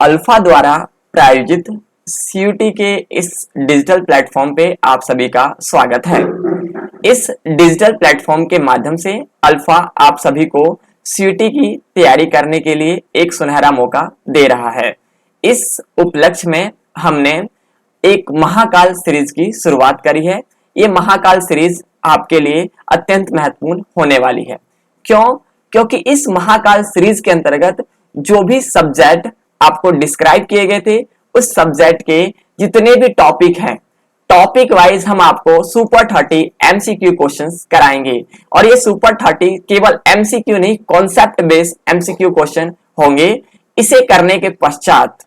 Alpha द्वारा प्रायोजित CUT के इस डिजिटल प्लेटफॉर्म पे आप सभी का स्वागत है। इस डिजिटल प्लेटफॉर्म के माध्यम से अल्फा आप सभी को सीयूटी की तैयारी करने के लिए एक सुनहरा मौका दे रहा है। इस उपलक्ष्य में हमने एक महाकाल सीरीज की शुरुआत करी है। ये महाकाल सीरीज आपके लिए अत्यंत महत्वपूर्ण होने वाली है। क्यों? क्योंकि इस महाकाल सीरीज के अंतर्गत जो भी सब्जेक्ट आपको डिस्क्राइब किए गए थे, उस सब्जेक्ट के जितने भी टॉपिक हैं, टॉपिक वाइज हम आपको सुपर 30 एमसीक्यू क्वेश्चंस कराएंगे। और ये सुपर 30 केवल एमसीक्यू नहीं, कॉन्सेप्ट बेस्ड एमसीक्यू क्वेश्चन होंगे। इसे करने के पश्चात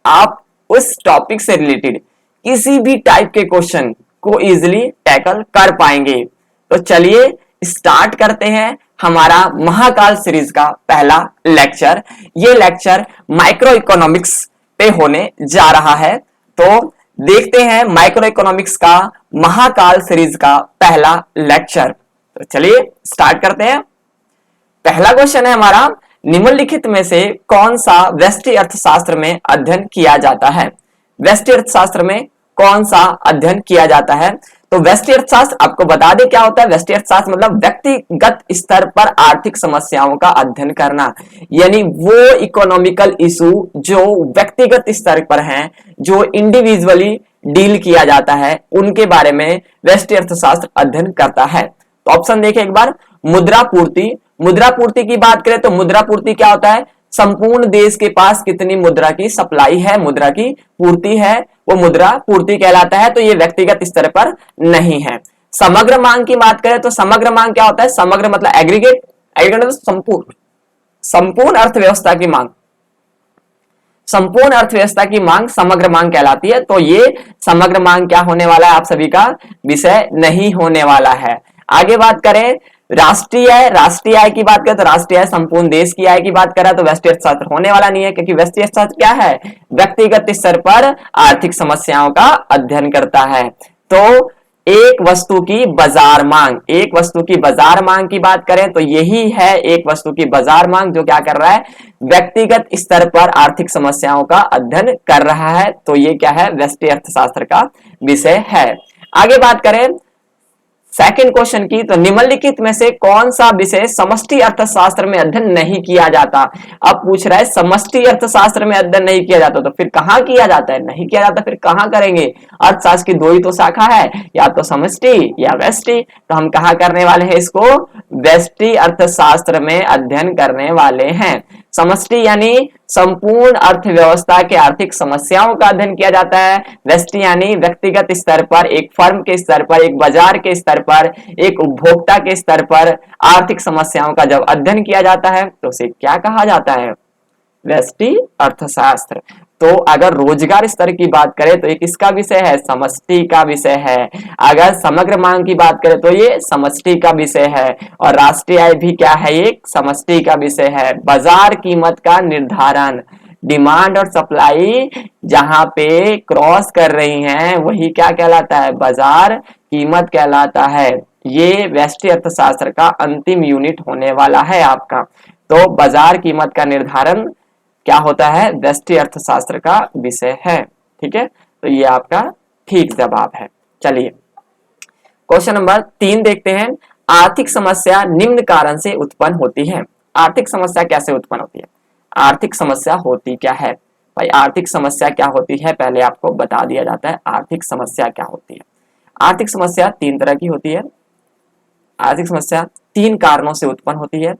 आप उस टॉपिक से रिलेटेड किसी भी टाइप के क्वेश्चन को इजीली टैकल कर पाएंगे। तो चलिए स्टार्ट करते हैं हमारा महाकाल सीरीज का पहला लेक्चर। ये लेक्चर माइक्रो इकोनॉमिक्स पे होने जा रहा है। तो देखते हैं माइक्रो इकोनॉमिक्स का महाकाल सीरीज का पहला लेक्चर। तो चलिए स्टार्ट करते हैं। पहला क्वेश्चन है हमारा, निम्नलिखित में से कौन सा व्यष्टि अर्थशास्त्र में अध्ययन किया जाता है? व्यष्टि अर्थशास्त्र में कौन सा अध्ययन किया जाता है? तो व्यष्टि अर्थशास्त्र आपको बता दें क्या होता है। व्यष्टि अर्थशास्त्र मतलब व्यक्तिगत स्तर पर आर्थिक समस्याओं का अध्ययन करना, यानी वो इकोनॉमिकल इशू जो व्यक्तिगत स्तर पर हैं, जो इंडिविजुअली डील किया जाता है, उनके बारे में व्यष्टि अर्थशास्त्र अध्ययन करता है। तो ऑप्शन देखिए एक बार, मुद्रा पूर्ति। मुद्रा पूर्ति की बात करें तो मुद्रा पूर्ति क्या होता है? संपूर्ण देश के पास कितनी मुद्रा की सप्लाई है, मुद्रा की पूर्ति है, वो मुद्रा पूर्ति कहलाता है। तो ये व्यक्तिगत स्तर पर नहीं है। समग्र मांग की बात करें तो समग्र मांग क्या होता है? समग्र मतलब एग्रीगेट, एग्रीगेट मतलब संपूर्ण अर्थव्यवस्था की मांग, संपूर्ण अर्थव्यवस्था की मांग समग्र मांग कहलाती है। तो ये समग्र मांग क्या होने वाला है, आप सभी का विषय नहीं होने वाला है। आगे बात करें राष्ट्रीय आय, राष्ट्रीय आय की बात करें तो राष्ट्रीय आय संपूर्ण देश की आय की बात करें तो व्यष्टि अर्थशास्त्र होने वाला नहीं है, क्योंकि व्यष्टि अर्थशास्त्र क्या है? व्यक्तिगत स्तर पर आर्थिक समस्याओं का अध्ययन करता है। तो एक वस्तु की बाजार मांग, एक वस्तु की बाजार मांग की बात करें तो यही है एक वस्तु की बाजार मांग, जो क्या कर रहा है? व्यक्तिगत स्तर पर आर्थिक समस्याओं का अध्ययन कर रहा है। तो ये क्या है? व्यष्टि अर्थशास्त्र का विषय है। आगे बात करें सेकंड क्वेश्चन की, तो निम्नलिखित में से कौन सा विषय समष्टि अर्थशास्त्र में अध्ययन नहीं किया जाता? अब पूछ रहा है समष्टि अर्थशास्त्र में अध्ययन नहीं किया जाता, तो फिर कहां किया जाता है? नहीं किया जाता, फिर कहां करेंगे? अर्थशास्त्र की दो ही तो शाखा है, या तो समष्टि या व्यष्टि। तो हम कहां करने वाले हैं इसको? व्यष्टि अर्थशास्त्र में अध्ययन करने वाले हैं। समष्टि यानी संपूर्ण अर्थव्यवस्था के आर्थिक समस्याओं का अध्ययन किया जाता है। व्यष्टि यानी व्यक्तिगत स्तर पर, एक फर्म के स्तर पर, एक बाजार के स्तर पर, एक उपभोक्ता के स्तर पर आर्थिक समस्याओं का जब अध्ययन किया जाता है तो उसे क्या कहा जाता है? व्यष्टि अर्थशास्त्र। तो अगर रोजगार स्तर की बात करें तो एक इसका विषय है, समष्टि का विषय है। अगर समग्र मांग की बात करें तो ये समष्टि का विषय है। और राष्ट्रीय आय भी क्या है? एक समष्टि का विषय है। बाजार कीमत का निर्धारण, डिमांड और सप्लाई जहां पे क्रॉस कर रही हैं वही क्या कहलाता है? बाजार कीमत कहलाता है। ये व्यष्टि अर्थशास्त्र का अंतिम यूनिट होने वाला है आपका। तो बाजार कीमत का निर्धारण क्या होता है? व्यष्टि अर्थशास्त्र का विषय है। ठीक है, तो ये आपका ठीक जवाब है। चलिए क्वेश्चन नंबर 3 देखते हैं। आर्थिक समस्या निम्न कारण से उत्पन्न होती है। आर्थिक समस्या कैसे उत्पन्न होती है? आर्थिक समस्या होती क्या है भाई? आर्थिक समस्या क्या होती है पहले आपको बता दिया जाता है। आर्थिक समस्या क्या होती है? आर्थिक समस्या 3 तरह की होती है। आर्थिक समस्या 3 कारणों से उत्पन्न होती है।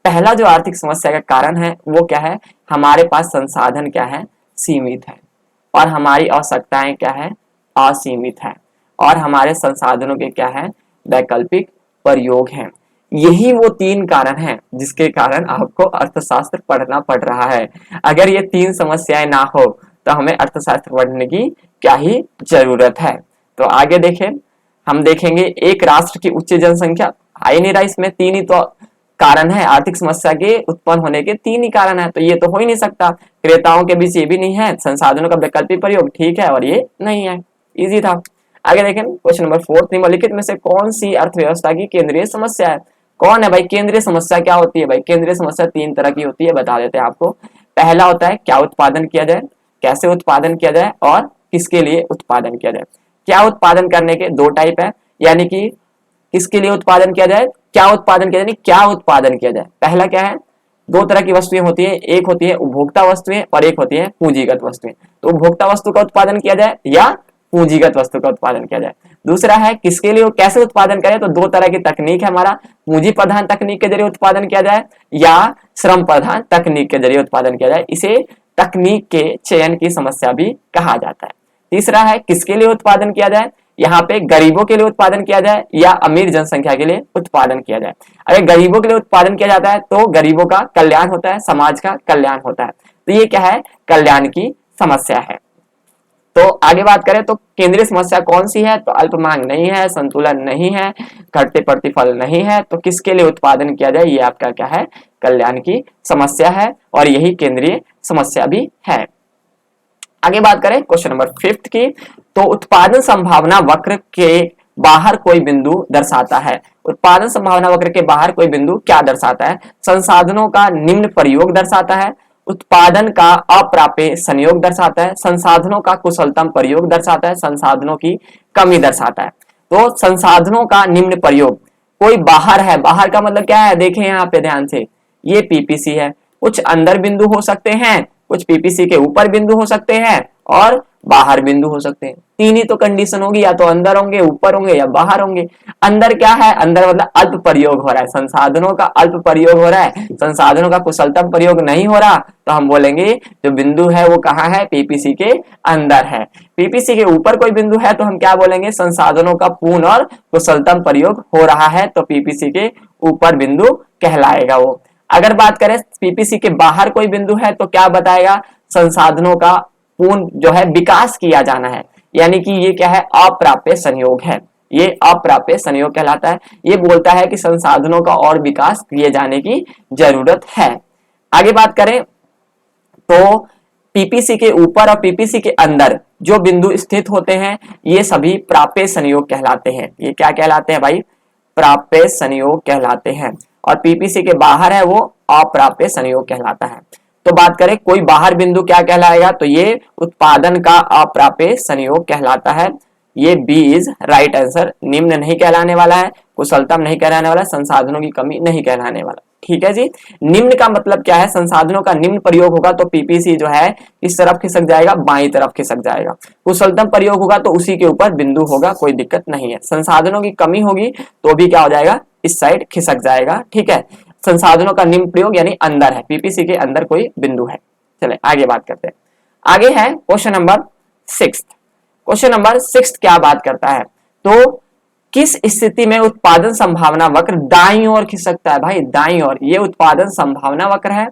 पहला जो आर्थिक समस्या का कारण है वो क्या है? हमारे पास संसाधन क्या है? सीमित है। और हमारी आवश्यकताएं क्या है? असीमित है। और हमारे संसाधनों के क्या है? वैकल्पिक प्रयोग हैं। यही वो 3 कारण हैं जिसके कारण आपको अर्थशास्त्र पढ़ना पड़ रहा है। अगर ये 3 समस्याएं ना हो तो हमें अर्थशास्त्र पढ़ने की क्या ही जरूरत है। तो आगे देखें, हम देखेंगे एक राष्ट्र की उच्च जनसंख्या। हाई नहीं रहा, इसमें 3 ही तो कारण है आर्थिक समस्या के उत्पन्न होने के, 3 ही कारण है। तो ये तो हो ही नहीं सकता। क्रेताओं के बीच ये भी नहीं है, संसाधनों का वैकल्पिक प्रयोग ठीक है, और ये नहीं है। इजी था। आगे देखें क्वेश्चन नंबर 4, निम्नलिखित में से कौन सी अर्थव्यवस्था की केंद्रीय समस्या है? कौन है भाई? केंद्रीय समस्या क्या होती है भाई? केंद्रीय समस्या 3 तरह की होती है, बता देते हैं आपको। पहला होता है क्या उत्पादन किया जाए, कैसे उत्पादन किया जाए और किसके लिए उत्पादन किया जाए। क्या उत्पादन करने के दो टाइप है, यानी कि किसके लिए उत्पादन किया जाए, क्या उत्पादन किया जाए, क्या उत्पादन किया जाए। पहला क्या है, दो तरह की वस्तुएं होती है, एक होती है उपभोक्ता वस्तुएं और एक होती है पूंजीगत वस्तुएं। तो उपभोक्ता वस्तु का उत्पादन किया जाए या पूंजीगत वस्तु का उत्पादन किया जाए। दूसरा है किसके लिए कैसे उत्पादन करें, तो दो तरह की तकनीक है हमारा, पूंजी प्रधान तकनीक के जरिए उत्पादन किया जाए या श्रम प्रधान तकनीक के जरिए उत्पादन किया जाए। इसे तकनीक के चयन की समस्या भी कहा जाता है। तीसरा है किसके लिए उत्पादन किया जाए, यहाँ पे गरीबों के लिए उत्पादन किया जाए या अमीर जनसंख्या के लिए उत्पादन किया जाए। अगर गरीबों के लिए उत्पादन किया जाता है तो गरीबों का कल्याण होता है, समाज का कल्याण होता है। तो ये क्या है, कल्याण की समस्या है। तो आगे बात करें तो केंद्रीय समस्या कौन सी है, तो अल्प मांग नहीं है, संतुलन नहीं है, घटते प्रतिफल नहीं है। तो किसके लिए उत्पादन किया जाए, ये आपका क्या है, कल्याण की समस्या है और यही केंद्रीय समस्या भी है। आगे बात करें क्वेश्चन नंबर 5 की, तो उत्पादन संभावना वक्र के बाहर कोई बिंदु दर्शाता है। उत्पादन संभावना वक्र के बाहर कोई बिंदु क्या दर्शाता है, संसाधनों का निम्न प्रयोग दर्शाता है, उत्पादन का अप्राप्य संयोग दर्शाता है, संसाधनों का कुशलतम प्रयोग दर्शाता है, संसाधनों की कमी दर्शाता है। तो संसाधनों का निम्न प्रयोग, कोई बाहर है, बाहर का मतलब क्या है, देखें यहाँ पे ध्यान से, ये पीपीसी है, कुछ अंदर बिंदु हो सकते हैं, कुछ पीपीसी के ऊपर बिंदु हो सकते हैं और बाहर बिंदु हो सकते हैं। तीन ही तो कंडीशन होगी, या तो अंदर होंगे, ऊपर होंगे या बाहर होंगे। अंदर क्या है, अंदर मतलब अल्प प्रयोग हो रहा है, संसाधनों का अल्प प्रयोग हो रहा है, संसाधनों का कुशलतम प्रयोग नहीं हो रहा, तो हम बोलेंगे जो बिंदु है वो कहाँ है, पीपीसी के अंदर है। पीपीसी के ऊपर कोई बिंदु है तो हम क्या बोलेंगे, संसाधनों का पूर्ण और कुशलतम प्रयोग हो रहा है, तो पीपीसी के ऊपर बिंदु कहलाएगा वो। अगर बात करें पीपीसी के बाहर कोई बिंदु है तो क्या बताएगा, संसाधनों का पूर्ण जो है विकास किया जाना है, यानी कि ये क्या है, अप्राप्य संयोग है, ये अप्राप्य संयोग कहलाता है। ये बोलता है कि संसाधनों का और विकास किए जाने की जरूरत है। आगे बात करें तो पीपीसी के ऊपर और पीपीसी के अंदर जो बिंदु स्थित होते हैं ये सभी प्राप्य संयोग कहलाते हैं। ये क्या कहलाते हैं भाई, प्राप्य संयोग कहलाते हैं। और पीपीसी के बाहर है वो अप्राप्य संयोग कहलाता है। तो बात करें कोई बाहर बिंदु क्या कहलाएगा, तो ये उत्पादन का अप्राप्य संयोग कहलाता है। ये बी इज राइट आंसर, निम्न नहीं कहलाने वाला है, कुशलतम नहीं कहलाने वाला, संसाधनों की कमी नहीं कहलाने वाला। ठीक है जी। निम्न का मतलब क्या है, संसाधनों का निम्न प्रयोग होगा तो पीपीसी जो है इस तरफ खिसक जाएगा, बाईं तरफ खिसक जाएगा। कुशलतम प्रयोग होगा तो उसी के ऊपर बिंदु होगा, कोई दिक्कत नहीं है। संसाधनों की कमी होगी तो भी क्या हो जाएगा, इस साइड खिसक जाएगा। ठीक है, संसाधनों का निम्न प्रयोग यानी अंदर है, पीपीसी के अंदर कोई बिंदु है। चले आगे बात करते हैं। आगे है क्वेश्चन नंबर 6। क्वेश्चन नंबर 6 क्या बात करता है, तो किस स्थिति में उत्पादन संभावना वक्र दाईं ओर खिसकता है। भाई दाईं ओर, ये उत्पादन संभावना वक्र है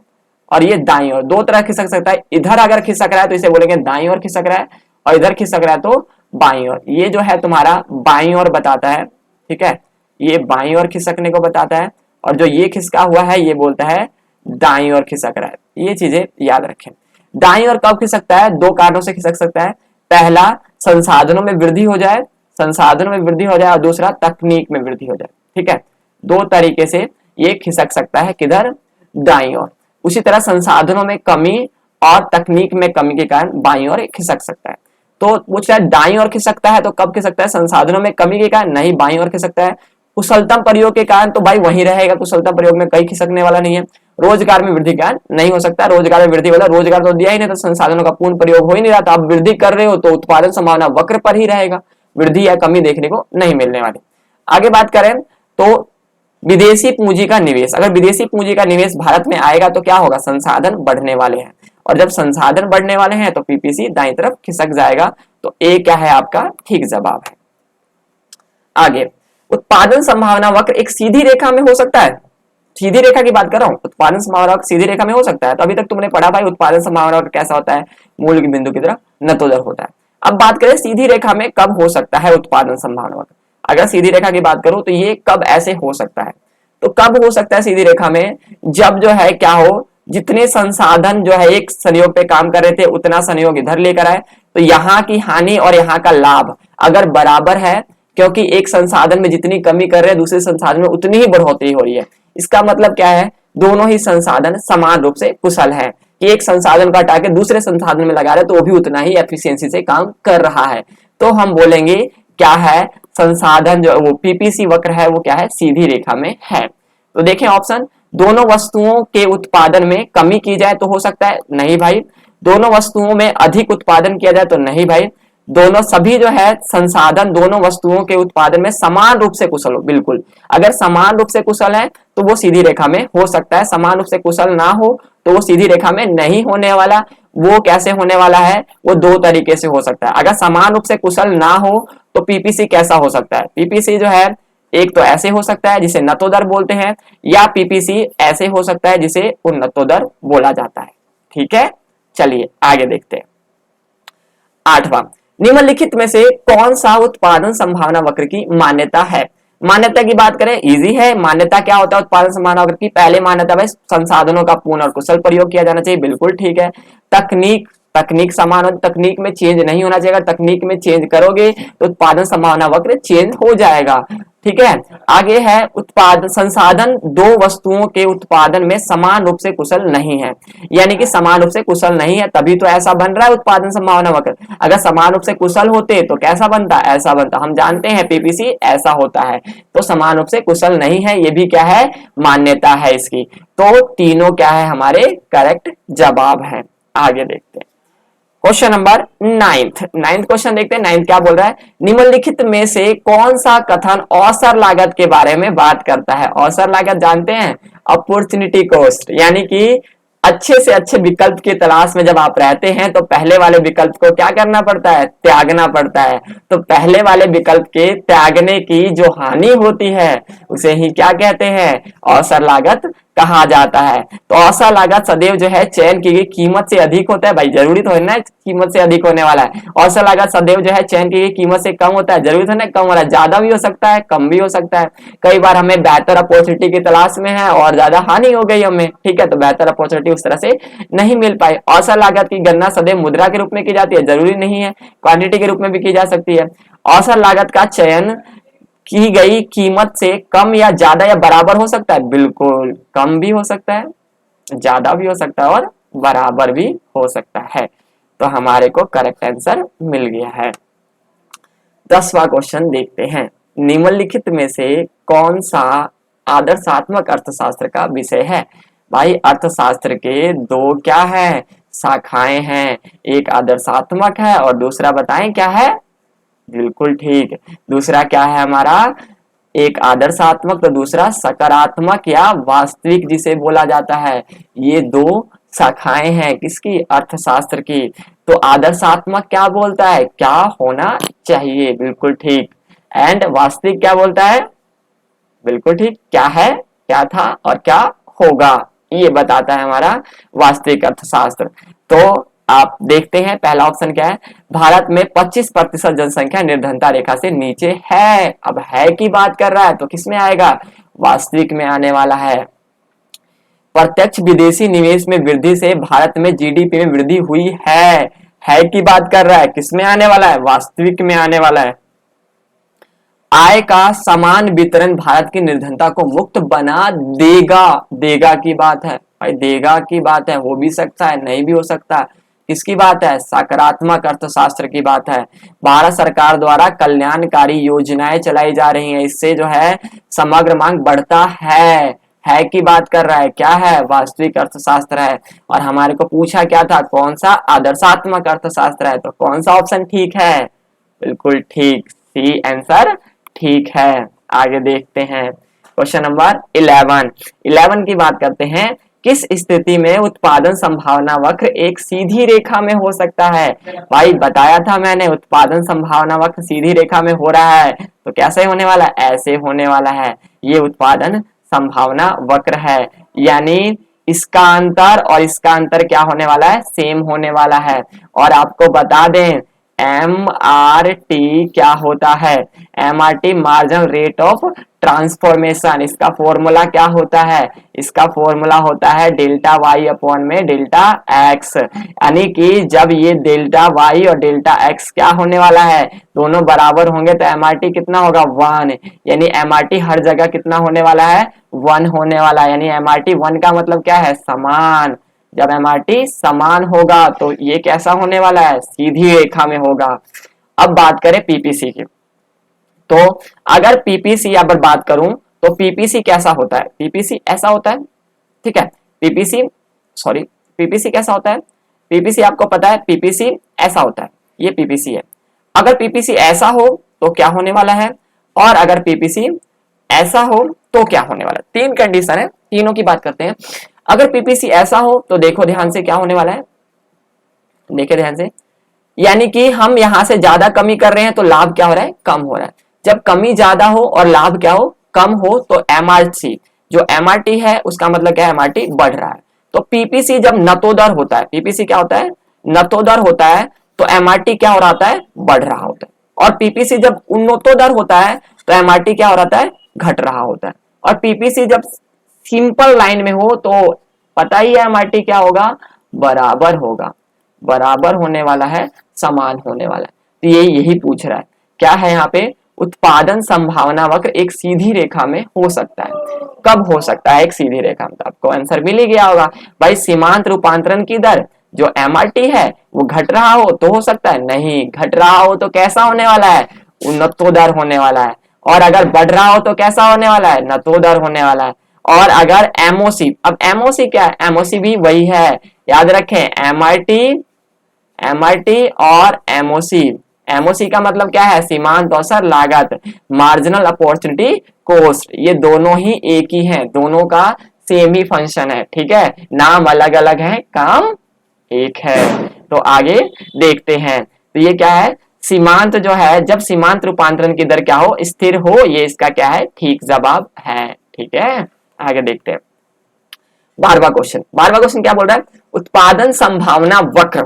और ये दाईं ओर, दो तरह खिसक सकता है। इधर अगर खिसक रहा है तो इसे बोलेंगे दाईं ओर खिसक रहा है, और इधर खिसक रहा है तो बाईं ओर। ये जो है तुम्हारा बाईं ओर बताता है। ठीक है, ये बाईं ओर खिसकने को बताता है, और जो ये खिसका हुआ है ये बोलता है दाईं ओर खिसक रहा है। ये चीजें याद रखें। दाईं ओर कब खिसकता है, दो कारणों से खिसक सकता है। पहला, संसाधनों में वृद्धि हो जाए, संसाधनों में वृद्धि हो जाए, और दूसरा तकनीक में वृद्धि हो जाए। ठीक है, दो तरीके से ये खिसक सकता है, किधर, दाईं ओर। उसी तरह संसाधनों में कमी और तकनीक में कमी के कारण बाईं ओर खिसक सकता है। तो पूछ रहा है दाईं ओर खिसकता है तो कब खिसकता है, संसाधनों में कमी के कारण, नहीं बाईं ओर खिसकता है। कुशलतम प्रयोग के कारण तो भाई वहीं रहेगा, कुशलतम प्रयोग में कहीं खिसकने वाला नहीं है। रोजगार में वृद्धि कारण नहीं हो सकता, रोजगार में वृद्धि वाला, रोजगार तो दिया ही नहीं, तो संसाधनों का पूर्ण प्रयोग हो ही नहीं रहा, तो आप वृद्धि कर रहे हो तो उत्पादन संभावना वक्र पर ही रहेगा, वृद्धि या कमी देखने को नहीं मिलने वाली। आगे बात करें तो विदेशी पूंजी का निवेश, अगर विदेशी पूंजी का निवेश भारत में आएगा तो क्या होगा, संसाधन बढ़ने वाले हैं, और जब संसाधन बढ़ने वाले हैं तो पीपीसी दाईं तरफ खिसक जाएगा। तो ए क्या है आपका ठीक जवाब है। आगे, उत्पादन संभावना वक्र एक सीधी रेखा में हो सकता है, सीधी रेखा की बात कर रहा हूं, उत्पादन संभावना वक्र सीधी रेखा में हो सकता है। तो अभी तक तुमने पढ़ा भाई उत्पादन संभावना वक्र कैसा होता है, मूल के बिंदु की तरह नतोदर होता है। अब बात करें सीधी रेखा में कब हो सकता है उत्पादन संभावना वक्र। अगर सीधी रेखा की बात करूं तो ये कब ऐसे हो सकता है, तो कब हो सकता है सीधी रेखा में, जब जो है क्या हो, जितने संसाधन जो है एक संयोग पे काम कर रहे थे उतना संयोग इधर लेकर आए, तो यहाँ की हानि और यहाँ का लाभ अगर बराबर है, क्योंकि एक संसाधन में जितनी कमी कर रहे हैं दूसरे संसाधन में उतनी ही बढ़ोतरी हो रही है। इसका मतलब क्या है, दोनों ही संसाधन समान रूप से कुशल है, कि एक संसाधन का हटा के दूसरे संसाधन में लगा रहे तो वो भी उतना ही एफिशिएंसी से काम कर रहा है। तो हम बोलेंगे क्या है, संसाधन जो वो पीपीसी वक्र है वो क्या है, सीधी रेखा में है। तो देखें ऑप्शन, दोनों वस्तुओं के उत्पादन में कमी की जाए तो हो सकता है, नहीं भाई। दोनों वस्तुओं में अधिक उत्पादन किया जाए तो नहीं भाई। दोनों सभी जो है संसाधन दोनों वस्तुओं के उत्पादन में समान रूप से कुशल हो, बिल्कुल। अगर समान रूप से कुशल है तो वो सीधी रेखा में हो सकता है, समान रूप से कुशल ना हो तो वो सीधी रेखा में नहीं होने वाला। वो कैसे होने वाला है, वो दो तरीके से हो सकता है। अगर समान रूप से कुशल ना हो तो पीपीसी कैसा हो सकता है, पीपीसी जो है एक तो ऐसे हो सकता है जिसे नतोदर बोलते हैं, या पीपीसी ऐसे हो सकता है जिसे उन्नतोदर बोला जाता है। ठीक है, चलिए आगे देखते हैं। 8वां, निम्नलिखित में से कौन सा उत्पादन संभावना वक्र की मान्यता है। मान्यता की बात करें, इजी है। मान्यता क्या होता है उत्पादन संभावना वक्र की, पहले मान्यता भाई संसाधनों का पूर्ण और कुशल प्रयोग किया जाना चाहिए, बिल्कुल ठीक है। तकनीक, तकनीक समान, तकनीक में चेंज नहीं होना चाहिए, अगर तकनीक में चेंज करोगे तो उत्पादन संभावना वक्र चेंज हो जाएगा। ठीक है, आगे है उत्पादन संसाधन दो वस्तुओं के उत्पादन में समान रूप से कुशल नहीं है, यानी कि समान रूप से कुशल नहीं है तभी तो ऐसा बन रहा है उत्पादन संभावना वक्र। अगर समान रूप से कुशल होते तो कैसा बनता, ऐसा बनता। हम जानते हैं पीपीसी ऐसा होता है, तो समान रूप से कुशल नहीं है, ये भी क्या है, मान्यता है इसकी। तो तीनों क्या है हमारे करेक्ट जवाब है। आगे देखते हैं क्वेश्चन नंबर 9th क्वेश्चन देखते हैं। 9th क्या बोल रहा है, निम्नलिखित में से कौन सा कथन अवसर लागत के बारे में बात करता है। अवसर लागत जानते हैं, अपॉर्चुनिटी कॉस्ट, यानी कि अच्छे से अच्छे विकल्प की तलाश में जब आप रहते हैं तो पहले वाले विकल्प को क्या करना पड़ता है, त्यागना पड़ता है। तो पहले वाले विकल्प के त्यागने की जो हानि होती है उसे ही क्या कहते हैं, अवसर लागत कहा जाता है। तो अवसर लागत सदैव जो है चयन की गई कीमत से अधिक होता है, भाई जरूरी तो है ना कीमत से अधिक होने वाला है। अवसर लागत सदैव जो है चयन की गई कीमत से कम होता है, जरूरी तो है ना कम हो रहा है, ज्यादा भी हो सकता है कम भी हो सकता है। कई बार हमें बेहतर अपॉर्चुनिटी की तलाश में है और ज्यादा हानि हो गई हमें, ठीक है, तो बेहतर अपॉर्चुनिटी उस तरह से नहीं मिल पाई। अवसर लागत की गणना सदैव मुद्रा के रूप में की जाती है, जरूरी नहीं है, क्वांटिटी के रूप में भी की जा सकती है। अवसर लागत का चयन की गई कीमत से कम या ज्यादा या बराबर हो सकता है, बिल्कुल कम भी हो सकता है, ज्यादा भी हो सकता है और बराबर भी हो सकता है। तो हमारे को करेक्ट आंसर मिल गया है। 10वां क्वेश्चन देखते हैं, निम्नलिखित में से कौन सा आदर्शात्मक अर्थशास्त्र का विषय है। भाई अर्थशास्त्र के दो क्या है, शाखाएं हैं, एक आदर्शात्मक है और दूसरा बताएं क्या है, बिल्कुल ठीक, दूसरा क्या है हमारा, एक आदर्शात्मक तो दूसरा सकारात्मक या वास्तविक जिसे बोला जाता है। ये दो शाखाएं हैं किसकी, अर्थशास्त्र की। तो आदर्शात्मक क्या बोलता है, क्या होना चाहिए, बिल्कुल ठीक। एंड वास्तविक क्या बोलता है, बिल्कुल ठीक, क्या है, क्या था और क्या होगा, ये बताता है हमारा वास्तविक अर्थशास्त्र। तो आप देखते हैं पहला ऑप्शन क्या है, भारत में 25% जनसंख्या निर्धनता रेखा से नीचे है। अब है की बात कर रहा है तो किसमें आएगा, वास्तविक में आने वाला है। प्रत्यक्ष विदेशी निवेश में वृद्धि से भारत में जीडीपी में वृद्धि हुई है की बात कर रहा है, किसमें आने वाला है, वास्तविक में आने वाला है। आय का समान वितरण भारत की निर्धनता को मुक्त बना देगा, देगा की बात है भाई, देगा की बात है, हो भी सकता है नहीं भी हो सकता। किसकी बात है, सकारात्मक अर्थशास्त्र की बात है। भारत सरकार द्वारा कल्याणकारी योजनाएं चलाई जा रही हैं, इससे जो है समग्र मांग बढ़ता है की बात कर रहा है, क्या है, वास्तविक अर्थशास्त्र है। और हमारे को पूछा क्या था, कौन सा आदर्शात्मक अर्थशास्त्र है, तो कौन सा ऑप्शन ठीक है, बिल्कुल ठीक, सी आंसर ठीक है। आगे देखते हैं क्वेश्चन नंबर 11 की बात करते हैं, किस स्थिति में उत्पादन संभावना वक्र एक सीधी रेखा में हो सकता है। भाई बताया था मैंने, उत्पादन संभावना वक्र सीधी रेखा में हो रहा है तो कैसे होने वाला है, ऐसे होने वाला है। ये उत्पादन संभावना वक्र है, यानी इसका अंतर और इसका अंतर क्या होने वाला है, सेम होने वाला है। और आपको बता दें MRT क्या होता है, MRT marginal rate of transformation, इसका फॉर्मूला क्या होता है, इसका फॉर्मूला होता है डेल्टा वाई अपॉन में डेल्टा एक्स। यानी कि जब ये डेल्टा वाई और डेल्टा एक्स क्या होने वाला है, दोनों बराबर होंगे तो MRT कितना होगा, 1, यानी MRT हर जगह कितना होने वाला है, 1 होने वाला है। यानी MRT 1 का मतलब क्या है, समान, जब MRT समान होगा तो ये कैसा होने वाला है, सीधी रेखा में होगा। अब बात करें PPC की, तो अगर PPC अगर बात करूं तो PPC कैसा होता है, PPC ऐसा होता है, ठीक है। PPC कैसा होता है, PPC आपको पता है, PPC ऐसा होता है, ये PPC है। अगर PPC ऐसा हो तो क्या होने वाला है, और अगर PPC ऐसा हो तो क्या होने वाला है। तीन कंडीशन है, तीनों की बात करते हैं। अगर PPC ऐसा हो तो देखो ध्यान से क्या होने वाला है, देखिए ध्यान से, यानी कि हम यहां से ज्यादा कमी कर रहे हैं तो लाभ क्या हो रहा है, कम हो रहा है। जब कमी ज्यादा हो और लाभ क्या हो, कम हो, तो MRC जो MRT है उसका मतलब क्या है, MRT बढ़ रहा है। तो PPC जब नतोदर होता है, PPC क्या होता है, नतोदर होता है, तो MRT क्या हो रहा है, बढ़ रहा होता है। और PPC जब उन्नतोदर होता है तो MRT क्या हो रहा है, घट रहा होता है। और PPC जब सिंपल लाइन में हो तो पता ही है MRT क्या होगा, बराबर होगा, बराबर होने वाला है, समान होने वाला है। तो ये यही पूछ रहा है, क्या है यहाँ पे, उत्पादन संभावना वक्र एक सीधी रेखा में हो सकता है, कब हो सकता है एक सीधी रेखा में, तो आपको आंसर मिल ही गया होगा भाई। सीमांत रूपांतरण की दर जो MRT है वो घट रहा हो तो हो सकता है, नहीं घट रहा हो तो कैसा होने वाला है, उन्नतोदर होने वाला है। और अगर बढ़ रहा हो तो कैसा होने वाला है, नतोदर होने वाला है। और अगर MOC, अब MOC क्या है, MOC भी वही है, याद रखें, MRT और MOC का मतलब क्या है, सीमांत अवसर लागत, मार्जिनल अपॉर्चुनिटी कॉस्ट, ये दोनों ही एक ही हैं, दोनों का सेम ही फंक्शन है, ठीक है, नाम अलग अलग है, काम एक है। तो आगे देखते हैं, तो ये क्या है, सीमांत जो है, जब सीमांत रूपांतरण की दर क्या हो, स्थिर हो, ये इसका क्या है, ठीक जवाब है, ठीक है। आगे देखते हैं 12वां क्वेश्चन। 12वां क्वेश्चन क्या बोल रहा है, उत्पादन संभावना वक्र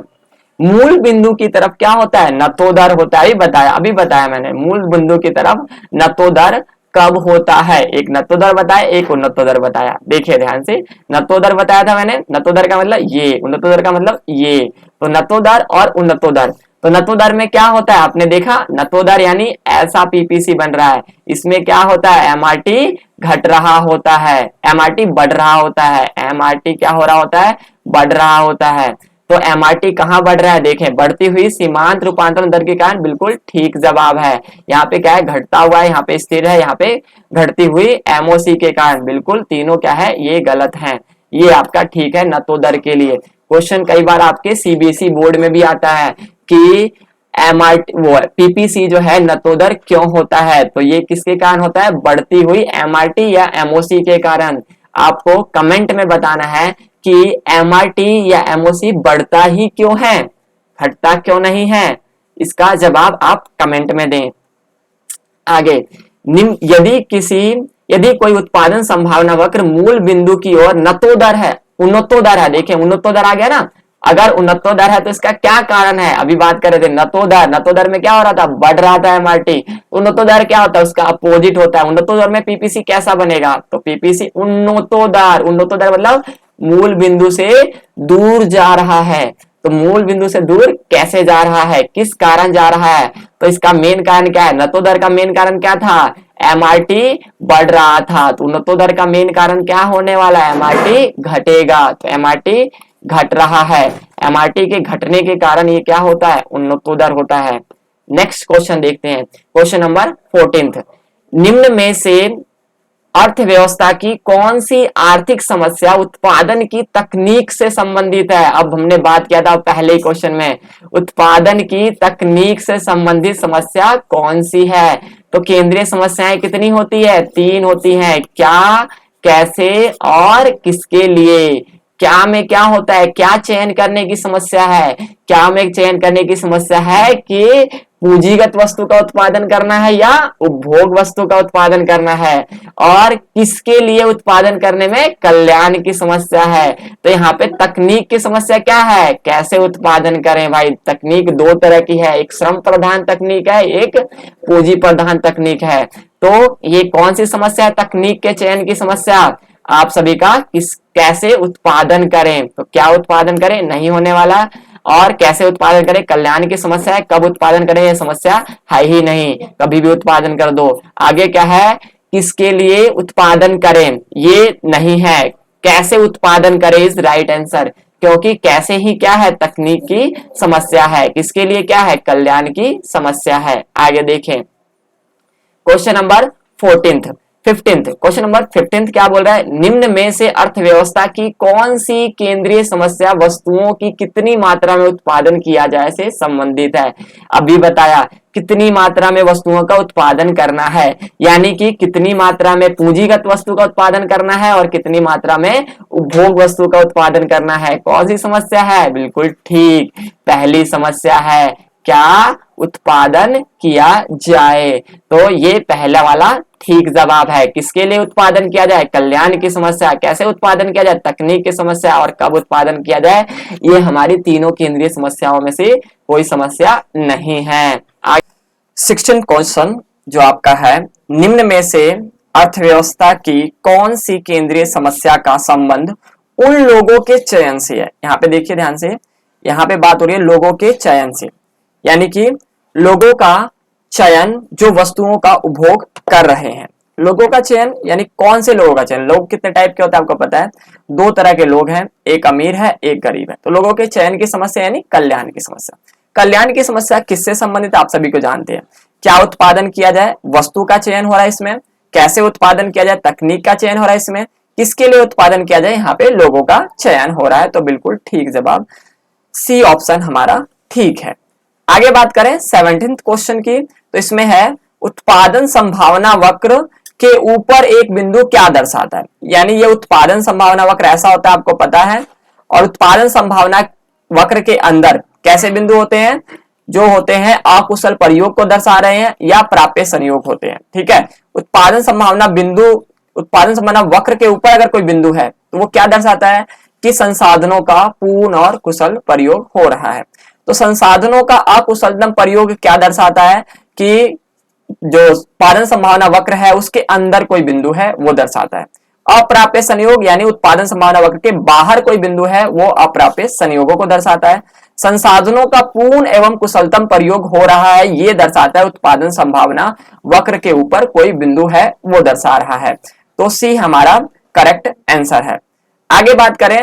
मूल बिंदु की तरफ क्या होता है, नतोदर होता है, अभी बताया मैंने, मूल बिंदु की तरफ नतोदर कब होता है, एक नतोदर बताया, एक उन्नतोदर बताया। देखिए ध्यान से, नतोदर बताया था मैंने, नतोदर का मतलब ये, उन्नतोदर का मतलब ये, तो नतोदर और उन्नतोदर। तो नतोदर में क्या होता है, आपने देखा, नतोदर यानी ऐसा PPC बन रहा है, इसमें क्या होता है, MRT घट रहा होता है, MRT बढ़ रहा होता है, MRT क्या हो रहा होता है, बढ़ रहा होता है। तो MRT कहाँ बढ़ रहा है, देखें, बढ़ती हुई सीमांत रूपांतरण दर के कारण, बिल्कुल ठीक जवाब है। यहाँ पे क्या है, घटता हुआ है, यहाँ पे स्थिर है, यहाँ पे घटती हुई MOC के कारण, बिल्कुल तीनों क्या है, ये गलत है, ये आपका ठीक है नतोदर के लिए। क्वेश्चन कई बार आपके CBSE बोर्ड में भी आता है कि MRT वो PPC जो है नतोदर क्यों होता है, तो ये किसके कारण होता है, बढ़ती हुई MRT या MOC के कारण। आपको कमेंट में बताना है कि MRT या MOC बढ़ता ही क्यों है, घटता क्यों नहीं है, इसका जवाब आप कमेंट में दें। आगे, यदि कोई उत्पादन संभावना वक्र मूल बिंदु की ओर नतोदर है, उन्नतोदर है, देखिए उन्नतोदर आ गया ना, अगर उन्नतोदर है तो इसका क्या कारण है, अभी बात कर रहे थे नतोदर, नतोदर में क्या हो रहा था, बढ़ रहा था MRT, उन्नतोदर क्या होता है, उसका अपोजिट होता है। उन्नतोदर में PPC कैसा बनेगा, तो PPC उन्नतोदर, उन्नतोदर मतलब मूल बिंदु से दूर जा रहा है। तो मूल बिंदु से दूर कैसे जा रहा है, किस कारण जा रहा है, तो इसका मेन कारण क्या है, नतोदर का मेन कारण क्या था, MRT बढ़ रहा था, तो नतोदर का मेन कारण क्या होने वाला है, MRT घटेगा, तो MRT घट रहा है, MRT के घटने के कारण ये क्या होता है, उन्नतोदर होता है। नेक्स्ट क्वेश्चन देखते हैं, क्वेश्चन नंबर 14। निम्न में से अर्थव्यवस्था की कौन सी आर्थिक समस्या उत्पादन की तकनीक से संबंधित है। अब हमने बात किया था पहले क्वेश्चन में, उत्पादन की तकनीक से संबंधित समस्या कौन सी है, तो केंद्रीय समस्याएं कितनी होती है, 3 होती हैं, क्या, कैसे और किसके लिए। क्या में क्या होता है, क्या चयन करने की समस्या है, क्या में चयन करने की समस्या है कि पूंजीगत वस्तु का उत्पादन करना है या उपभोग वस्तु का उत्पादन करना है, और किसके लिए उत्पादन करने में कल्याण की समस्या है। तो यहाँ पे तकनीक की समस्या क्या है, कैसे उत्पादन करें भाई। तकनीक 2 तरह की है, एक श्रम प्रधान तकनीक है, एक पूंजी प्रधान तकनीक है। तो ये कौन सी समस्या है, तकनीक के चयन की समस्या, आप सभी का कैसे उत्पादन करें, तो क्या उत्पादन करें नहीं होने वाला, और कैसे उत्पादन करें कल्याण की समस्या है, कब उत्पादन करें ये समस्या है ही नहीं, कभी भी उत्पादन कर दो। आगे क्या है, किसके लिए उत्पादन करें ये नहीं है, कैसे उत्पादन करें इज राइट आंसर, क्योंकि कैसे ही क्या है, तकनीक की समस्या है, किसके लिए क्या है, कल्याण की समस्या है। आगे देखें question number 15th question number 15 क्या बोल रहा है, निम्न में से अर्थव्यवस्था की कौन सी केंद्रीय समस्या वस्तुओं की कितनी मात्रा में उत्पादन किया जाए से संबंधित है। अभी बताया कितनी मात्रा में वस्तुओं का उत्पादन करना है, यानी कि कितनी मात्रा में पूंजीगत वस्तु का उत्पादन करना है और कितनी मात्रा में उपभोग वस्तु का उत्पादन करना है। कौन सी समस्या है, बिल्कुल ठीक, पहली समस्या है, क्या उत्पादन किया जाए। तो ये पहला वाला ठीक जवाब है, किसके लिए उत्पादन किया जाए, कल्याण की समस्या। कैसे उत्पादन किया जाए, तकनीक की समस्या, और कब उत्पादन किया जाए, ये हमारी तीनों केंद्रीय समस्याओं में से कोई समस्या नहीं है। 16 क्वेश्चन जो आपका है, निम्न में से अर्थव्यवस्था की कौन सी केंद्रीय समस्या का संबंध उन लोगों के चयन से है। यहाँ पे देखिए ध्यान से, यहाँ पे बात हो रही है लोगों के चयन से, यानी कि लोगों का चयन जो वस्तुओं का उपभोग कर रहे हैं। लोगों का चयन यानी कौन से लोगों का चयन, लोग कितने टाइप के होते हैं आपको पता है, दो तरह के लोग हैं, एक अमीर है एक गरीब है। तो लोगों के चयन की समस्या यानी कल्याण की समस्या। कल्याण की समस्या किससे संबंधित आप सभी को जानते हैं, क्या उत्पादन किया जाए, वस्तु का चयन हो रहा है इसमें, कैसे उत्पादन किया जाए, तकनीक का चयन हो रहा है इसमें, किसके लिए उत्पादन किया जाए, यहाँ पे लोगों का चयन हो रहा है। तो बिल्कुल ठीक जवाब सी ऑप्शन हमारा ठीक है। आगे बात करें 17th क्वेश्चन की, तो इसमें है उत्पादन संभावना वक्र के ऊपर एक बिंदु क्या दर्शाता है। यानी ये उत्पादन संभावना वक्र ऐसा होता है आपको पता है, और उत्पादन संभावना वक्र के अंदर कैसे बिंदु होते हैं, जो होते हैं अकुशल प्रयोग को दर्शा रहे हैं या प्राप्य संयोग होते हैं। ठीक है, उत्पादन संभावना बिंदु, उत्पादन संभावना वक्र के ऊपर अगर कोई बिंदु है तो वो क्या दर्शाता है कि संसाधनों का पूर्ण और कुशल प्रयोग हो रहा है। तो संसाधनों का अकुशलतम प्रयोग क्या दर्शाता है कि जो उत्पादन संभावना वक्र है उसके अंदर कोई बिंदु है वो दर्शाता है। अप्राप्य संयोग यानी उत्पादन संभावना वक्र के बाहर कोई बिंदु है वो अप्राप्य संयोगों को दर्शाता है। संसाधनों का पूर्ण एवं कुशलतम प्रयोग हो रहा है ये दर्शाता है उत्पादन संभावना वक्र के ऊपर कोई बिंदु है वो दर्शा रहा है। तो सी हमारा करेक्ट आंसर है। आगे बात करें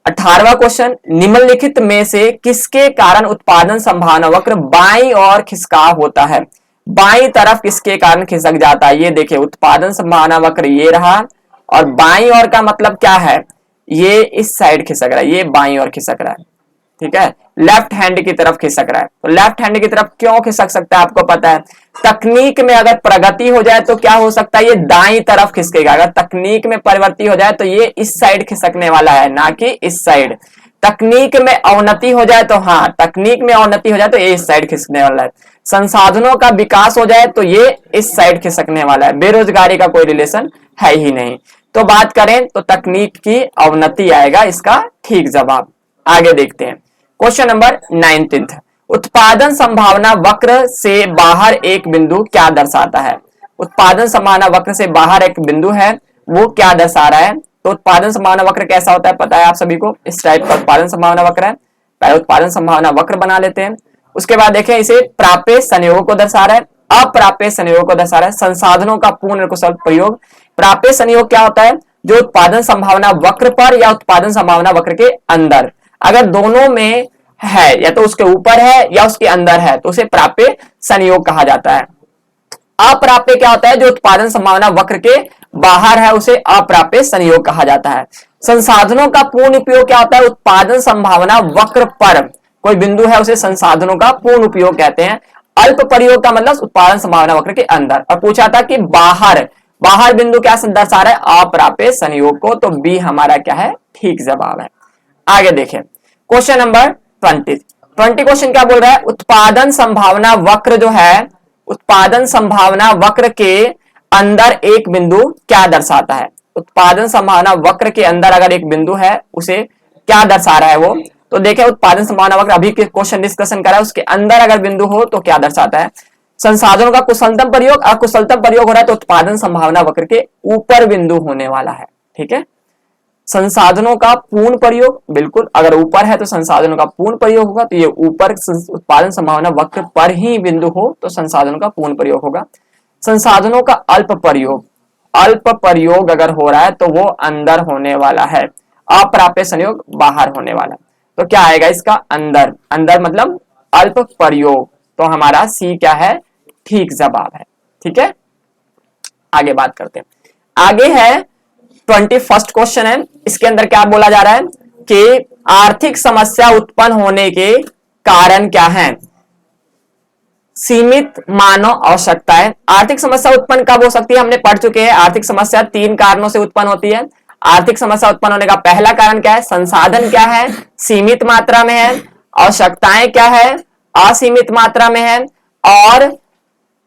18वां क्वेश्चन, निम्नलिखित में से किसके कारण उत्पादन संभावना वक्र बाईं ओर खिसकाव होता है। बाईं तरफ किसके कारण खिसक जाता है, ये देखिए उत्पादन संभावना वक्र ये रहा, और बाईं ओर का मतलब क्या है, ये इस साइड खिसक रहा है, ये बाईं ओर खिसक रहा है। ठीक है, लेफ्ट हैंड की तरफ खिसक रहा है। तो लेफ्ट हैंड की तरफ क्यों खिसक सकता है आपको पता है, तकनीक में अगर प्रगति हो जाए तो क्या हो सकता है, ये दाईं तरफ खिसकेगा। अगर तकनीक में परिवर्तन हो जाए तो ये इस साइड खिसकने वाला है, ना कि इस साइड। तकनीक में अवनति हो जाए तो, हाँ तकनीक में अवनति हो जाए तो ये इस साइड खिसकने वाला है। संसाधनों का विकास हो जाए तो ये इस साइड खिसकने वाला है। बेरोजगारी का कोई रिलेशन है ही नहीं। तो बात करें तो तकनीक की अवनति आएगा इसका ठीक जवाब। आगे देखते हैं क्वेश्चन नंबर 19th, उत्पादन संभावना वक्र से बाहर एक बिंदु क्या दर्शाता है। उत्पादन संभावना वक्र से बाहर एक बिंदु है वो क्या दर्शा रहा है। तो उत्पादन संभावना वक्र कैसा होता है पता है आप सभी को, इस टाइप का उत्पादन संभावना वक्र है। पहले उत्पादन संभावना वक्र बना लेते हैं, उसके बाद देखें इसे प्राप्य संयोगों को दर्शा रहा है, अप्राप्य संयोगों को दर्शा रहा है, संसाधनों का पूर्ण कुशल प्रयोग। प्राप्य संयोग क्या होता है, जो उत्पादन संभावना वक्र पर या उत्पादन संभावना वक्र के अंदर, अगर दोनों में है या तो उसके ऊपर है या उसके अंदर है तो उसे प्राप्य संयोग कहा जाता है। अप्राप्य क्या होता है, जो उत्पादन संभावना वक्र के बाहर है उसे अप्राप्य संयोग कहा जाता है। संसाधनों का पूर्ण उपयोग क्या होता है, उत्पादन संभावना वक्र पर कोई बिंदु है उसे संसाधनों का पूर्ण उपयोग कहते हैं। अल्प प्रयोग का मतलब उत्पादन संभावना वक्र के अंदर। और पूछा था कि बाहर, बाहर बिंदु क्या दर्शा रहा है, अप्राप्य संयोग को। तो बी हमारा क्या है ठीक जवाब है। आगे देखें क्वेश्चन नंबर 20 क्वेश्चन क्या बोल रहा है, उत्पादन संभावना वक्र जो है, उत्पादन संभावना वक्र के अंदर एक बिंदु क्या दर्शाता है। उत्पादन संभावना वक्र के अंदर अगर एक बिंदु है उसे क्या दर्शा रहा है वो, तो देखें उत्पादन संभावना वक्र अभी क्वेश्चन डिस्कशन करा है, उसके अंदर अगर बिंदु हो तो क्या दर्शाता है, संसाधनों का कुशलतम प्रयोग, अकुशलतम प्रयोग हो रहा है तो उत्पादन संभावना वक्र के ऊपर बिंदु होने वाला है। ठीक है, संसाधनों का पूर्ण प्रयोग, बिल्कुल अगर ऊपर है तो संसाधनों का पूर्ण प्रयोग होगा, तो ये ऊपर उत्पादन संभावना वक्र पर ही बिंदु हो तो संसाधनों का पूर्ण प्रयोग होगा। संसाधनों का अल्प प्रयोग, अल्प प्रयोग अगर हो रहा है तो वो अंदर होने वाला है। अप्राप्य संयोग बाहर होने वाला, तो क्या आएगा इसका अंदर, अंदर मतलब अल्प प्रयोग, तो हमारा सी क्या है, ठीक जवाब है। ठीक है, आगे बात करते हैं। आगे है 21st क्वेश्चन है, इसके अंदर क्या बोला जा रहा है कि आर्थिक समस्या उत्पन्न होने के कारण क्या है, सीमित मानव आवश्यकताएं। आर्थिक समस्या उत्पन्न कब हो सकती है, हमने पढ़ चुके हैं, आर्थिक समस्या 3 कारणों से उत्पन्न होती है। आर्थिक समस्या उत्पन्न होने का पहला कारण क्या है, संसाधन क्या है, सीमित मात्रा में है, आवश्यकताएं क्या है, असीमित मात्रा में है, और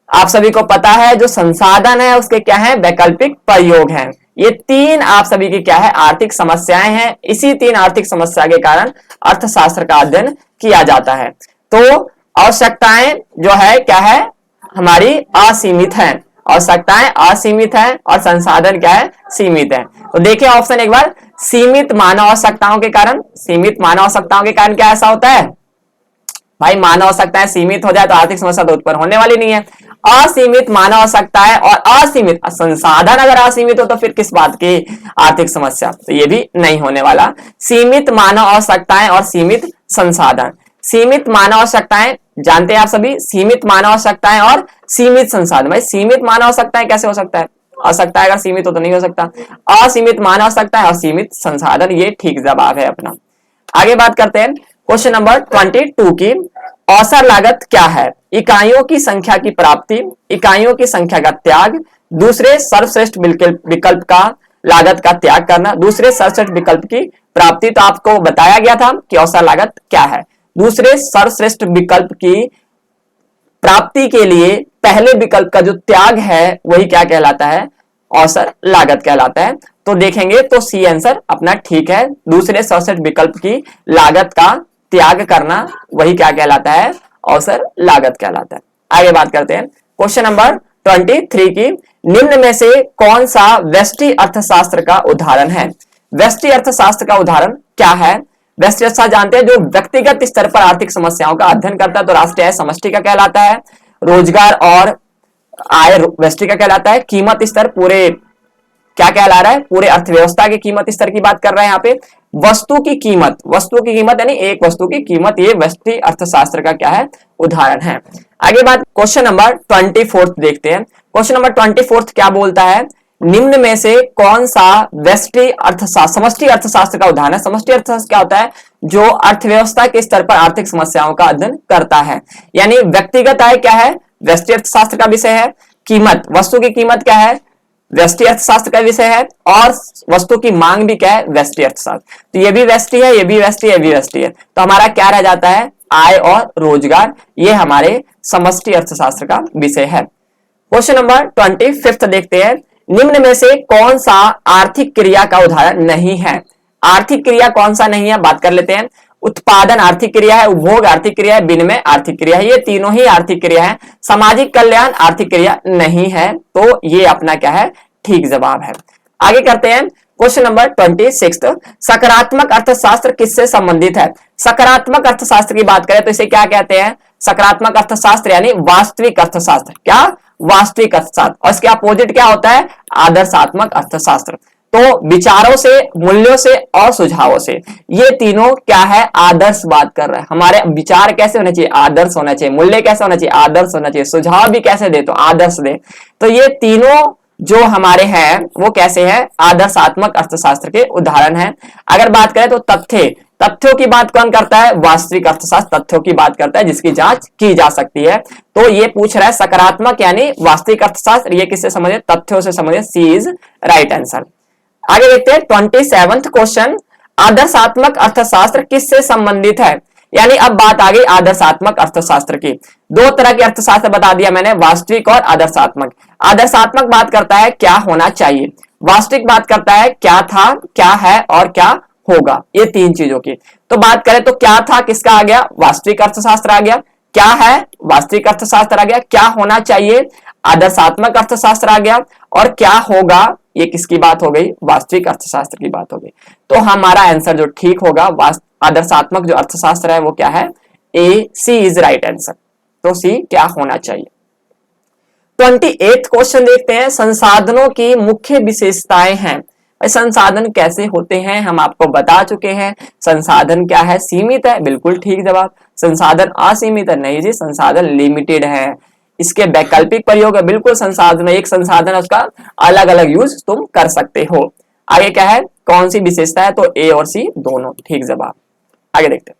आप सभी को पता है जो संसाधन है उसके क्या है, वैकल्पिक प्रयोग हैं। ये 3 आप सभी की क्या है, आर्थिक समस्याएं हैं। इसी 3 आर्थिक समस्या के कारण अर्थशास्त्र का अध्ययन किया जाता है। तो आवश्यकताएं जो है क्या है, हमारी असीमित है, आवश्यकताएं असीमित है और संसाधन क्या है, सीमित है। तो देखिए ऑप्शन एक बार, सीमित मानव आवश्यकताओं के कारण, सीमित मानव आवश्यकताओं के कारण क्या ऐसा होता है भाई, मानव आवश्यकताएं सीमित हो जाए तो आर्थिक समस्या तो उत्पन्न होने वाली नहीं है। असीमित मानव आवश्यकताएं और असीमित संसाधन अगर असीमित हो तो फिर किस बात की आर्थिक समस्या, तो ये भी नहीं होने वाला। सीमित मानव आवश्यकताएं और सीमित संसाधन। सीमित मानव आवश्यकताएं जानते हैं आप सभी, सीमित मानव आवश्यकताएं और सीमित संसाधन। भाई सीमित मानव आवश्यकताएं कैसे हो सकता है, आवश्यकता अगर सीमित हो तो नहीं हो सकता। असीमित मानव आवश्यकताएं और सीमित संसाधन, ये ठीक जवाब है अपना। आगे बात करते हैं क्वेश्चन नंबर 22 की, अवसर लागत क्या है, इकाइयों की संख्या की प्राप्ति, इकाइयों की संख्या का त्याग, दूसरे सर्वश्रेष्ठ विकल्प का लागत का त्याग करना, दूसरे सर्वश्रेष्ठ विकल्प की प्राप्ति। तो आपको बताया गया था कि अवसर लागत क्या है, दूसरे सर्वश्रेष्ठ विकल्प की प्राप्ति के लिए पहले विकल्प का जो त्याग है वही क्या कहलाता है, अवसर लागत कहलाता है। तो देखेंगे तो सी आंसर अपना ठीक है, दूसरे सर्वश्रेष्ठ विकल्प की लागत का त्याग करना वही क्या कहलाता है, अवसर लागत कहलाता है। आगे बात करते हैं क्वेश्चन नंबर 23 की, निम्न में से कौन सा व्यष्टि अर्थशास्त्र का उदाहरण है। व्यष्टि अर्थशास्त्र का उदाहरण क्या है, व्यष्टि अर्थशास्त्र जानते हैं जो व्यक्तिगत स्तर पर आर्थिक समस्याओं का अध्ययन करता है, तो राष्ट्रीय आय समष्टि का कहलाता है, रोजगार और आय व्यष्टि का कहलाता है, कीमत स्तर पूरे क्या कहला रहा है, पूरे अर्थव्यवस्था की कीमत स्तर की बात कर रहे हैं यहाँ पे, वस्तु की कीमत, वस्तु की कीमत यानी एक वस्तु की कीमत, ये व्यष्टि अर्थशास्त्र का क्या है, उदाहरण है। आगे बात क्वेश्चन नंबर 24 देखते हैं। क्वेश्चन नंबर 24 क्या बोलता है, निम्न में से कौन सा व्यष्टि अर्थशास्त्र, समष्टि अर्थशास्त्र का उदाहरण है। समष्टि अर्थशास्त्र क्या होता है, जो अर्थव्यवस्था के स्तर पर आर्थिक समस्याओं का अध्ययन करता है। यानी व्यक्तिगत आय क्या है, व्यष्टि अर्थशास्त्र का विषय है, कीमत, वस्तु की कीमत क्या है, व्यष्टि अर्थशास्त्र का विषय है, और वस्तु की मांग भी क्या है, व्यष्टि अर्थशास्त्र। तो ये भी व्यष्टि है, ये भी व्यष्टि है, ये भी व्यष्टि है, तो हमारा क्या रह जाता है, आय और रोजगार, ये हमारे समष्टि अर्थशास्त्र का विषय है। क्वेश्चन नंबर 25 देखते हैं, निम्न में से कौन सा आर्थिक क्रिया का उदाहरण नहीं है। आर्थिक क्रिया कौन सा नहीं है, बात कर लेते हैं। उत्पादन आर्थिक क्रिया है, उपभोग आर्थिक क्रिया है, विनिमय आर्थिक क्रिया है, ये तीनों ही आर्थिक क्रिया है। सामाजिक कल्याण आर्थिक क्रिया नहीं है, तो ये अपना क्या है, ठीक जवाब है। आगे करते हैं क्वेश्चन नंबर 26, सकारात्मक अर्थशास्त्र किससे संबंधित है। सकारात्मक अर्थशास्त्र की बात करें तो इसे क्या कहते हैं, सकारात्मक अर्थशास्त्र यानी वास्तविक अर्थशास्त्र, क्या, वास्तविक अर्थशास्त्र, और इसके अपोजिट क्या होता है, आदर्शात्मक अर्थशास्त्र। तो विचारों से, मूल्यों से और सुझावों से, ये तीनों क्या है, आदर्श बात कर रहे हैं। हमारे विचार कैसे होने चाहिए, आदर्श होना चाहिए, मूल्य कैसे होना चाहिए, आदर्श होना चाहिए, सुझाव भी कैसे दे, तो आदर्श दे। तो ये तीनों जो हमारे हैं वो कैसे हैं, आदर्शात्मक अर्थशास्त्र के उदाहरण हैं। अगर बात करें तो तथ्यों की बात कौन करता है, वास्तविक अर्थशास्त्र तथ्यों की बात करता है जिसकी जांच की जा सकती है। तो ये पूछ रहा है सकारात्मक यानी वास्तविक अर्थशास्त्र, ये किससे संबंधित, तथ्यों से संबंधित, सी इज राइट आंसर। आगे देखते हैं 27वां क्वेश्चन, आदर्शात्मक अर्थशास्त्र किससे संबंधित है। यानी अब बात आ गई आदर्शात्मक अर्थशास्त्र की। दो तरह के अर्थशास्त्र बता दिया मैंने, वास्तविक और आदर्शात्मक। आदर्शात्मक बात करता है क्या होना चाहिए, वास्तविक बात करता है क्या था, क्या है और क्या होगा, ये तीन चीजों की। तो बात करें तो क्या था किसका आ गया, वास्तविक अर्थशास्त्र आ गया, क्या है वास्तविक अर्थशास्त्र आ गया, क्या होना चाहिए आदर्शात्मक अर्थशास्त्र आ गया, और क्या होगा ये किसकी बात हो गई, वास्तविक अर्थशास्त्र की बात हो गई। तो हमारा आंसर जो ठीक होगा आदर्शात्मक जो अर्थशास्त्र है वो क्या है, ए, सी इज राइट आंसर। तो सी क्या होना चाहिए। 28 क्वेश्चन देखते हैं, संसाधनों की मुख्य विशेषताएं हैं। संसाधन कैसे होते हैं हम आपको बता चुके हैं। संसाधन क्या है? सीमित है, बिल्कुल ठीक जवाब। संसाधन असीमित है, नहीं जी, संसाधन लिमिटेड है। इसके वैकल्पिक प्रयोग है, बिल्कुल संसाधन, एक संसाधन है उसका अलग अलग यूज तुम कर सकते हो। आगे क्या है, कौन सी विशेषता है? तो ए और सी दोनों ठीक जवाब। आगे देखते हैं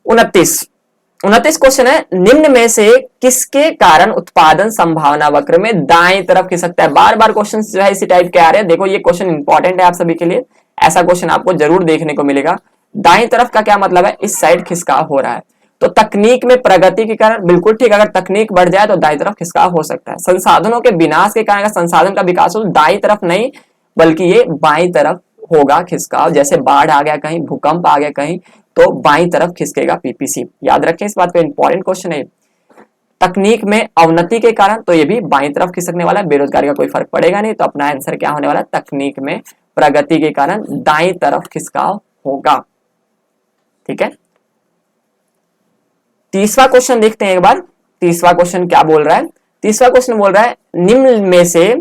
29 क्वेश्चन है, निम्न में से किसके कारण उत्पादन संभावना वक्र में दाएं तरफ खिसकता है? बार बार क्वेश्चन जो है इसी टाइप के आ रहे हैं। देखो ये क्वेश्चन इंपॉर्टेंट है आप सभी के लिए, ऐसा क्वेश्चन आपको जरूर देखने को मिलेगा। दाएं तरफ का क्या मतलब है? इस साइड खिसकाव हो रहा है। तो तकनीक में प्रगति के कारण, बिल्कुल ठीक, अगर तकनीक बढ़ जाए तो दाएं तरफ खिसकाव हो सकता है। संसाधनों के विनाश के कारण संसाधन का विकास हो, दाएं तरफ नहीं बल्कि ये बाईं तरफ होगा खिसकाव। जैसे बाढ़ आ गया कहीं, भूकंप आ गया कहीं, तो बाईं तरफ खिसकेगा पीपीसी। याद रखें इस बात को, इंपॉर्टेंट क्वेश्चन है। तकनीक में अवनति के कारण, तो ये भी बाईं तरफ खिसकने वाला है। बेरोजगारी का कोई फर्क पड़ेगा नहीं, तो अपना आंसर क्या होने वाला है? तकनीक में प्रगति के कारण दाईं तरफ खिसकाव होगा। ठीक है, तीसरा क्वेश्चन देखते हैं एक बार। तीसरा क्वेश्चन क्या बोल रहा है? तीसरा क्वेश्चन बोल रहा है, निम्न में से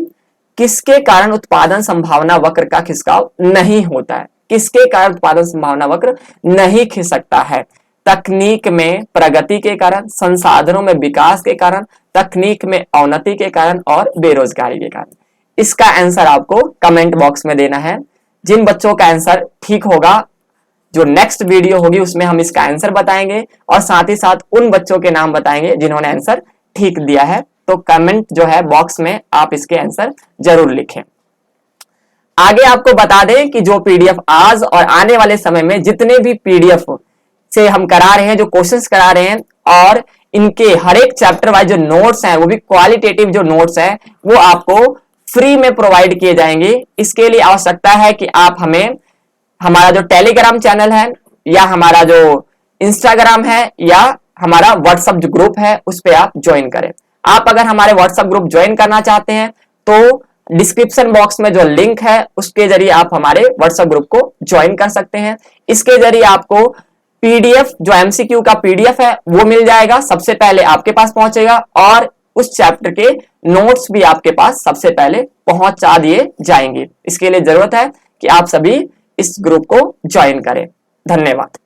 किसके कारण उत्पादन संभावना वक्र का खिसकाव नहीं होता है? किसके कारण उत्पादन संभावना वक्र नहीं खिसकता है? तकनीक में प्रगति के कारण, संसाधनों में विकास के कारण, तकनीक में अवनति के कारण और बेरोजगारी के कारण। इसका आंसर आपको कमेंट बॉक्स में देना है। जिन बच्चों का आंसर ठीक होगा, जो नेक्स्ट वीडियो होगी उसमें हम इसका आंसर बताएंगे और साथ ही साथ उन बच्चों के नाम बताएंगे जिन्होंने आंसर ठीक दिया है। तो कमेंट जो है बॉक्स में आप इसके आंसर जरूर लिखें। आगे आपको बता दें कि जो पीडीएफ आज और आने वाले समय में जितने भी पीडीएफ से हम करा रहे हैं, जो क्वेश्चंस करा रहे हैं, और इनके हर एक चैप्टर वाइज जो नोट्स हैं, वो भी क्वालिटेटिव जो नोट्स हैं, वो आपको फ्री में प्रोवाइड किए जाएंगे। इसके लिए आवश्यकता है कि आप हमें हमारा जो टेलीग्राम चैनल है या हमारा जो इंस्टाग्राम है या हमारा व्हाट्सएप जो ग्रुप है उस पर आप ज्वाइन करें। आप अगर हमारे व्हाट्सएप ग्रुप ज्वाइन करना चाहते हैं तो डिस्क्रिप्शन बॉक्स में जो लिंक है उसके जरिए आप हमारे व्हाट्सएप ग्रुप को ज्वाइन कर सकते हैं। इसके जरिए आपको पीडीएफ, जो एमसीक्यू का पीडीएफ है वो मिल जाएगा, सबसे पहले आपके पास पहुंचेगा, और उस चैप्टर के नोट्स भी आपके पास सबसे पहले पहुंचा दिए जाएंगे। इसके लिए जरूरत है कि आप सभी इस ग्रुप को ज्वाइन करें। धन्यवाद।